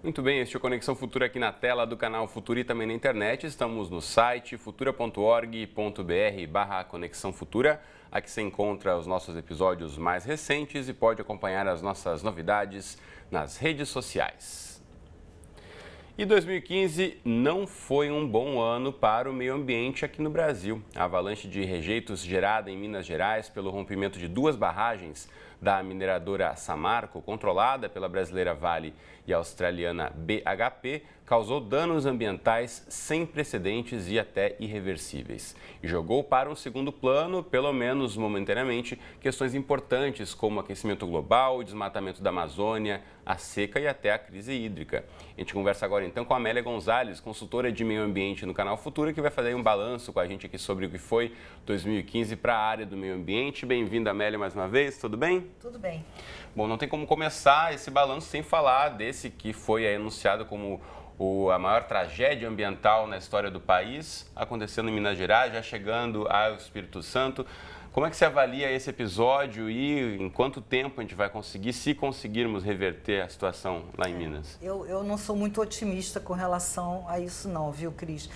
Muito bem, este é o Conexão Futura aqui na tela do canal Futura e também na internet. Estamos no site futura.org.br/Conexão Futura. Aqui você encontra os nossos episódios mais recentes e pode acompanhar as nossas novidades nas redes sociais. E 2015 não foi um bom ano para o meio ambiente aqui no Brasil. A avalanche de rejeitos gerada em Minas Gerais pelo rompimento de 2 barragens da mineradora Samarco, controlada pela brasileira Vale e australiana BHP, causou danos ambientais sem precedentes e até irreversíveis. E jogou para um segundo plano, pelo menos momentaneamente, questões importantes como o aquecimento global, o desmatamento da Amazônia, a seca e até a crise hídrica. A gente conversa agora então com a Amélia Gonzalez, consultora de meio ambiente no canal Futura, que vai fazer um balanço com a gente aqui sobre o que foi 2015 para a área do meio ambiente. Bem-vinda, Amélia, mais uma vez, tudo bem? Tudo bem. Bom, não tem como começar esse balanço sem falar desse que foi anunciado como a maior tragédia ambiental na história do país, acontecendo em Minas Gerais, já chegando ao Espírito Santo. Como é que você avalia esse episódio e em quanto tempo a gente vai conseguir, se conseguirmos reverter a situação lá em Minas? Eu não sou muito otimista com relação a isso não, viu, Cris?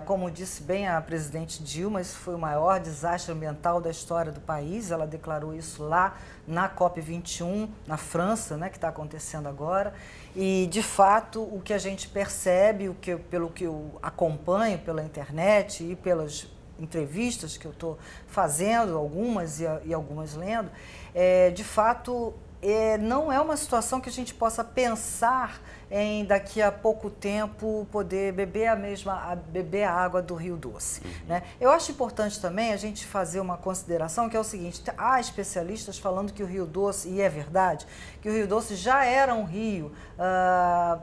Como disse bem a presidente Dilma, isso foi o maior desastre ambiental da história do país. Ela declarou isso lá na COP21, na França, né, que está acontecendo agora. E, de fato, o que a gente percebe, pelo que eu acompanho pela internet e pelas entrevistas que eu estou fazendo, algumas e algumas lendo, de fato, não é uma situação que a gente possa pensar em daqui a pouco tempo poder beber a água do Rio Doce. Né? Eu acho importante também a gente fazer uma consideração que é o seguinte: há especialistas falando que o Rio Doce, e é verdade, que o Rio Doce já era um rio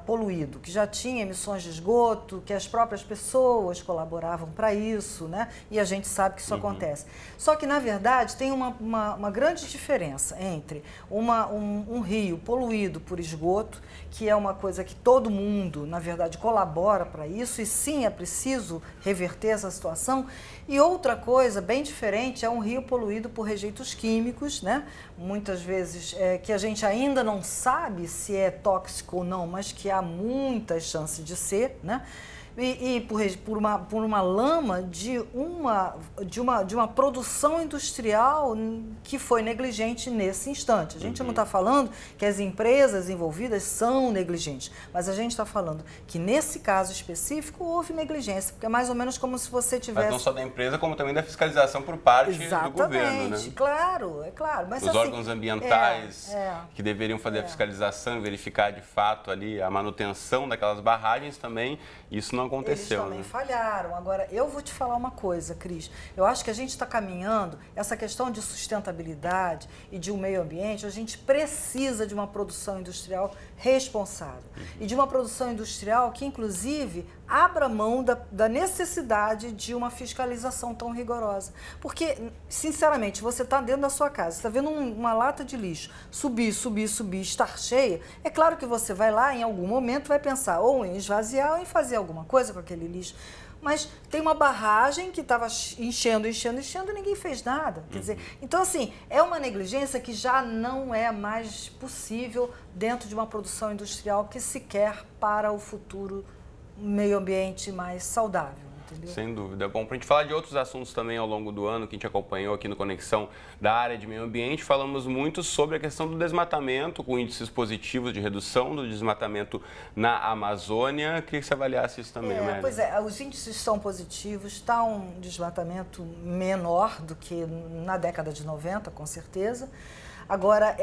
poluído, que já tinha emissões de esgoto, que as próprias pessoas colaboravam para isso, né? E a gente sabe que isso acontece. Só que, na verdade, tem uma grande diferença entre um rio poluído por esgoto, que é uma coisa que todo mundo, na verdade, colabora para isso, e sim, é preciso reverter essa situação. E outra coisa bem diferente é um rio poluído por rejeitos químicos, né? Muitas vezes que a gente ainda não sabe se é tóxico ou não, mas que há muitas chances de ser, né? E por uma lama de uma produção industrial que foi negligente nesse instante. A gente não está falando que as empresas envolvidas são negligentes, mas a gente está falando que nesse caso específico houve negligência, porque é mais ou menos como se você tivesse... Mas não só da empresa, como também da fiscalização por parte do governo, né? Claro, é claro. Mas, os órgãos ambientais que deveriam fazer a fiscalização e verificar de fato ali a manutenção daquelas barragens também, isso não aconteceu. Eles também falharam. Agora, eu vou te falar uma coisa, Cris. Eu acho que a gente está caminhando, essa questão de sustentabilidade e de um meio ambiente, a gente precisa de uma produção industrial responsável. E de uma produção industrial que, inclusive, abra mão da necessidade de uma fiscalização tão rigorosa. Porque, sinceramente, você está dentro da sua casa, você está vendo uma lata de lixo subir, estar cheia, é claro que você vai lá, em algum momento, vai pensar ou em esvaziar ou em fazer alguma coisa com aquele lixo. Mas tem uma barragem que estava enchendo e ninguém fez nada. Quer dizer, então, assim, é uma negligência que já não é mais possível dentro de uma produção industrial que se quer para o futuro meio ambiente mais saudável. Entendeu? Sem dúvida. Bom, para a gente falar de outros assuntos também ao longo do ano que a gente acompanhou aqui no Conexão da área de meio ambiente, falamos muito sobre a questão do desmatamento, com índices positivos de redução do desmatamento na Amazônia. Queria que você avaliasse isso também, Amélia. Pois é, os índices são positivos, está um desmatamento menor do que na década de 90, com certeza. Agora,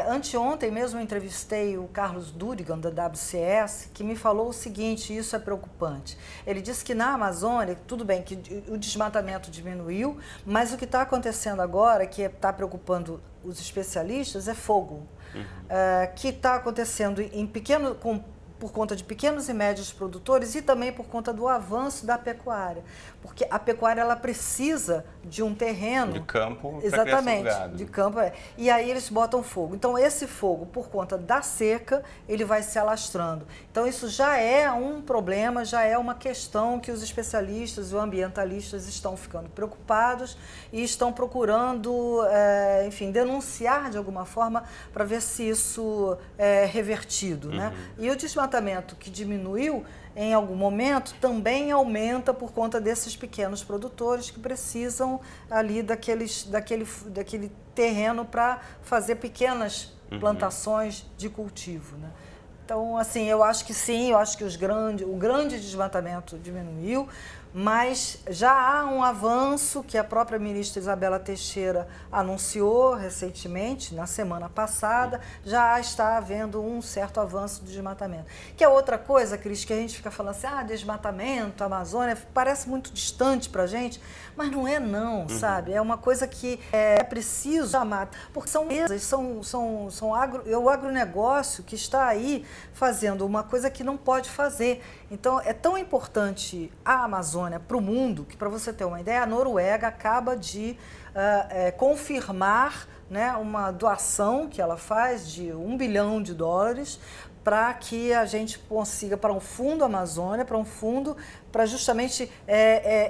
anteontem mesmo eu entrevistei o Carlos Durigan, da WCS, que me falou o seguinte: isso é preocupante. Ele disse que na Amazônia, tudo bem que o desmatamento diminuiu, mas o que está acontecendo agora, que está preocupando os especialistas, é fogo. Que está acontecendo com por conta de pequenos e médios produtores e também por conta do avanço da pecuária. Porque a pecuária ela precisa de um terreno... De campo. Exatamente, de campo. E aí eles botam fogo. Então esse fogo, por conta da seca, ele vai se alastrando. Então isso já é um problema, já é uma questão que os especialistas e os ambientalistas estão ficando preocupados e estão procurando, enfim, denunciar de alguma forma para ver se isso é revertido, né? E o desmatamento que diminuiu em algum momento também aumenta por conta desses pequenos produtores que precisam ali daquele terreno para fazer pequenas plantações de cultivo, né? Então, assim, eu acho que sim, eu acho que o grande desmatamento diminuiu, mas já há um avanço que a própria ministra Isabela Teixeira anunciou recentemente, na semana passada, já está havendo um certo avanço do desmatamento. Que é outra coisa, Cris, que a gente fica falando assim, desmatamento, Amazônia, parece muito distante para a gente, mas não é não, sabe? É uma coisa que é preciso chamar, porque são empresas, o agronegócio que está aí fazendo uma coisa que não pode fazer. Então, é tão importante a Amazônia para o mundo, que, para você ter uma ideia, a Noruega acaba de confirmar, né, uma doação que ela faz de $1 bilhão para que a gente consiga, para um fundo Amazônia, para justamente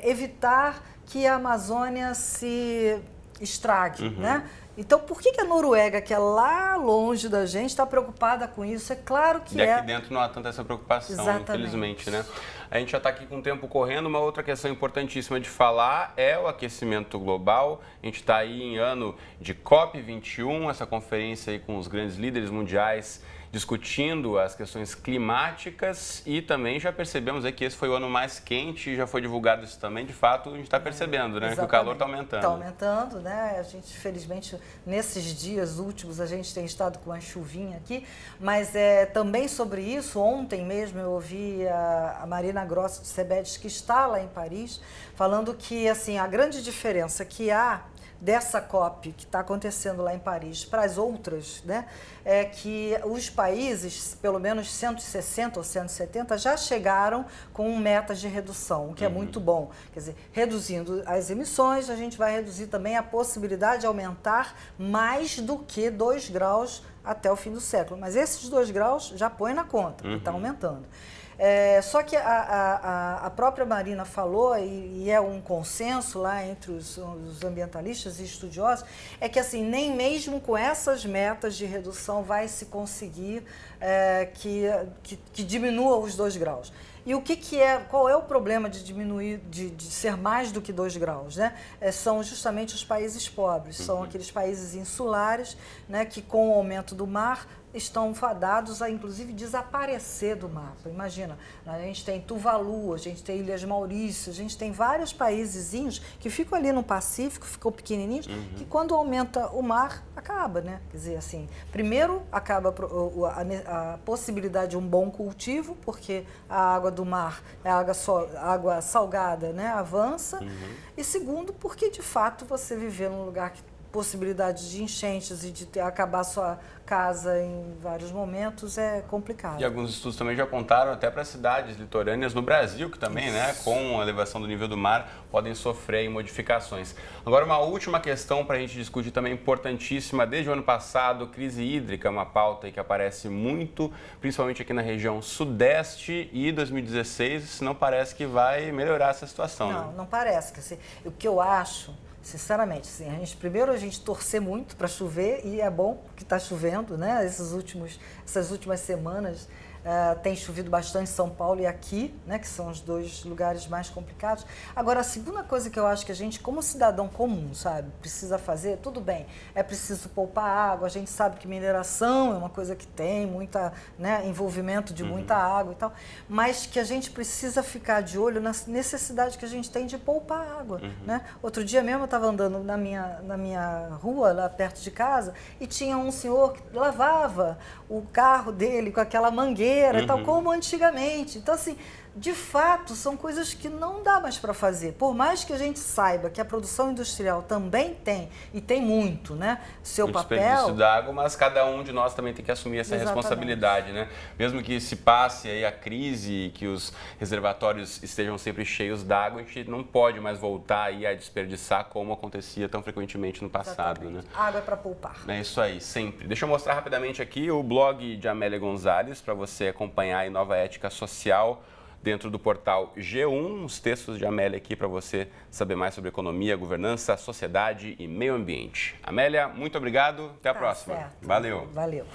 evitar que a Amazônia se estrague, né? Então, por que a Noruega, que é lá longe da gente, está preocupada com isso? É claro que E aqui dentro não há tanta essa preocupação, Exatamente. Infelizmente, né? A gente já está aqui com o tempo correndo. Uma outra questão importantíssima de falar é o aquecimento global. A gente está aí em ano de COP21, essa conferência aí com os grandes líderes mundiais discutindo as questões climáticas e também já percebemos aí que esse foi o ano mais quente, já foi divulgado isso também, de fato a gente está percebendo, né, que o calor está aumentando. Está aumentando, né, a gente felizmente nesses dias últimos a gente tem estado com uma chuvinha aqui, mas também sobre isso, ontem mesmo eu ouvi a Marina Grossi de Sebedes, que está lá em Paris, falando que assim, a grande diferença que há dessa COP que está acontecendo lá em Paris para as outras, né, é que os países, pelo menos 160 ou 170, já chegaram com metas de redução, o que é muito bom. Quer dizer, reduzindo as emissões, a gente vai reduzir também a possibilidade de aumentar mais do que 2 graus até o fim do século. Mas esses 2 graus já põe na conta, que está aumentando. Só que a própria Marina falou, e é um consenso lá entre os ambientalistas e estudiosos, é que assim, nem mesmo com essas metas de redução vai se conseguir que diminua os 2 graus. E qual é o problema de diminuir, de ser mais do que 2 graus, né? São justamente os países pobres, são aqueles países insulares, né, que com o aumento do mar estão fadados a, inclusive, desaparecer do mapa. Imagina, a gente tem Tuvalu, a gente tem Ilhas Maurício, a gente tem vários paísezinhos que ficam ali no Pacífico, ficam pequenininhos, que quando aumenta o mar, acaba, né? Quer dizer, assim, primeiro acaba a possibilidade de um bom cultivo, porque a água do mar, a água salgada, né, avança, e segundo, porque de fato você viver num lugar que possibilidade de enchentes e de acabar sua casa em vários momentos é complicado. E alguns estudos também já apontaram até para cidades litorâneas no Brasil, que também, né, com a elevação do nível do mar, podem sofrer aí modificações. Agora, uma última questão para a gente discutir também importantíssima, desde o ano passado, crise hídrica, uma pauta aí que aparece muito, principalmente aqui na região sudeste, e 2016 não parece que vai melhorar essa situação. Não, né? Não parece. Quer dizer, o que eu acho, sinceramente, assim, primeiro a gente torcer muito para chover, e é bom que está chovendo, né? Essas últimas semanas tem chovido bastante em São Paulo e aqui, né? Que são os 2 lugares mais complicados. Agora, a segunda coisa que eu acho que a gente, como cidadão comum, sabe, precisa fazer, tudo bem, é preciso poupar água, a gente sabe que mineração é uma coisa que tem muita, né, envolvimento de muita água e tal, mas que a gente precisa ficar de olho na necessidade que a gente tem de poupar água, né? Outro dia mesmo eu estava andando na minha rua, lá perto de casa, e tinha um senhor que lavava o carro dele com aquela mangueira e tal, como antigamente. Então, assim, de fato, são coisas que não dá mais para fazer. Por mais que a gente saiba que a produção industrial também tem, e tem muito, né? Seu papel... desperdício d'água, mas cada um de nós também tem que assumir essa responsabilidade, né? Mesmo que se passe aí a crise, que os reservatórios estejam sempre cheios d'água, a gente não pode mais voltar aí a desperdiçar como acontecia tão frequentemente no passado, né? Água é para poupar. É isso aí, sempre. Deixa eu mostrar rapidamente aqui o blog de Amélia Gonzalez, para você acompanhar a Nova Ética Social, dentro do portal G1, os textos de Amélia aqui para você saber mais sobre economia, governança, sociedade e meio ambiente. Amélia, muito obrigado. Até a próxima. Certo. Valeu. Valeu.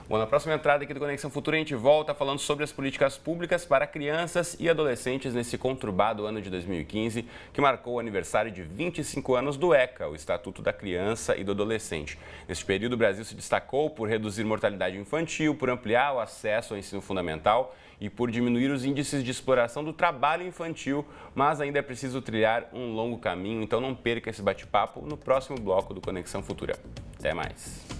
Bom, na próxima entrada aqui do Conexão Futura, a gente volta falando sobre as políticas públicas para crianças e adolescentes nesse conturbado ano de 2015, que marcou o aniversário de 25 anos do ECA, o Estatuto da Criança e do Adolescente. Neste período, o Brasil se destacou por reduzir mortalidade infantil, por ampliar o acesso ao ensino fundamental e por diminuir os índices de exploração do trabalho infantil, mas ainda é preciso trilhar um longo caminho, então não perca esse bate-papo no próximo bloco do Conexão Futura. Até mais!